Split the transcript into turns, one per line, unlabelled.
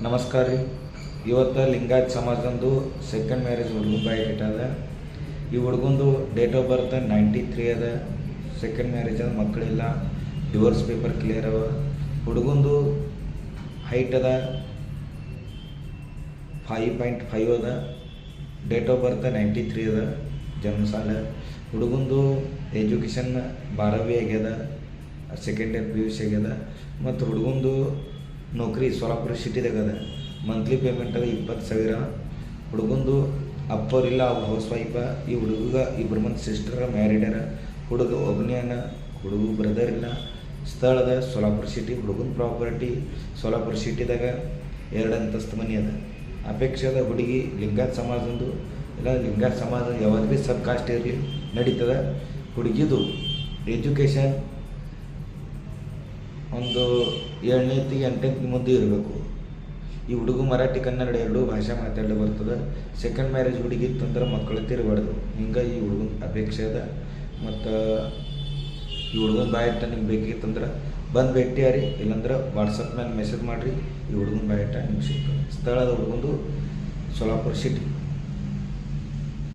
ನಮಸ್ಕಾರ ರೀ. ಇವತ್ತು ಲಿಂಗಾಯತ್ ಸಮಾಜದಂದು ಸೆಕೆಂಡ್ ಮ್ಯಾರೇಜ್ ಹುಡುಗನ ಬಯೋಡೇಟ್ ಅದ. ಈ ಹುಡುಗಂದು ಡೇಟ್ ಆಫ್ ಬರ್ತ್ 93 ಅದ. ಸೆಕೆಂಡ್ ಮ್ಯಾರೇಜ್ ಅದ, ಮಕ್ಕಳಿಲ್ಲ, ಡಿವೋರ್ಸ್ ಪೇಪರ್ ಕ್ಲಿಯರ್ ಅವ. ಹುಡುಗಂದು ಹೈಟ್ ಅದ 5.5 ಅದ. ಡೇಟ್ ಆಫ್ ಬರ್ತ್ 93 ಅದ, ಜನ್ಮ ಸಾಲ. ಹುಡುಗಂದು ಎಜುಕೇಷನ್ 12ವಿ ಆಗ್ಯದ, ಸೆಕೆಂಡ್ ಇಯರ್ PUC ಆಗ್ಯದ. ಮತ್ತು ಹುಡುಗಂದು ನೌಕರಿ ಸೋಲಾಪುರ ಸಿಟಿದಾಗ ಅದ. ಮಂತ್ಲಿ ಪೇಮೆಂಟ್ ಅದ 20,000. ಹುಡುಗಂದು ಅಪ್ಪವ್ರಿಲ್ಲ, ಅವ್ರು ಹೌಸ್ ವೈಫ. ಈ ಹುಡುಗ ಇಬ್ಬರು ಮಂದಿ ಸಿಸ್ಟರ್ ಮ್ಯಾರಿಡರ. ಹುಡುಗ ಒಬ್ಬನೇನ, ಹುಡುಗ ಬ್ರದರ್ ಇಲ್ಲ. ಸ್ಥಳದ ಸೋಲಾಪುರ ಸಿಟಿ. ಹುಡುಗನ ಪ್ರಾಪರ್ಟಿ ಸೋಲಾಪುರ ಸಿಟಿದಾಗ 2 ಅಂತಸ್ತು ಮನೆ ಅದ. ಅಪೇಕ್ಷದ ಹುಡುಗಿ ಲಿಂಗಾಯತ್ ಸಮಾಜದಂದು ಇಲ್ಲ, ಲಿಂಗಾಯತ್ ಸಮಾಜ ಯಾವಾಗ ಭೀ ಸಬ್ ಕಾಸ್ಟ್ ಇರಲಿ ನಡೀತದ. ಹುಡುಗಿದು ಎಜುಕೇಷನ್ ಒಂದು 7ನೇತಿ 8ನೇ ಮುಂದೆ ಇರಬೇಕು. ಈ ಹುಡುಗ ಮರಾಠಿ ಕನ್ನಡ 2 ಭಾಷೆ ಮಾತಾಡಲು ಬರ್ತದೆ. ಸೆಕೆಂಡ್ ಮ್ಯಾರೇಜ್ ಹುಡುಗಿ ಇತ್ತಂದ್ರೆ ಮಕ್ಕಳು ತಿರುಗಾಡ್ದು. ಹಿಂಗೆ ಈ ಹುಡುಗನ ಅಪೇಕ್ಷೆ ಅದ. ಮತ್ತು ಈ ಹುಡುಗನ ಬಾಯಟ ನಿಮ್ಗೆ ಬೇಕಿತ್ತಂದ್ರೆ ಬಂದು ಭೇಟಿಯಾರಿ, ಇಲ್ಲಾಂದ್ರೆ ವಾಟ್ಸಪ್ ಮೇಲೆ ಮೆಸೇಜ್ ಮಾಡಿರಿ. ಈ ಹುಡುಗನ ಬಾಯಟ ನಿಮ್ಗೆ ಸಿಗ್ತದೆ. ಸ್ಥಳದ ಹುಡುಗಂದು ಸೋಲಾಪುರ ಸಿಟಿ.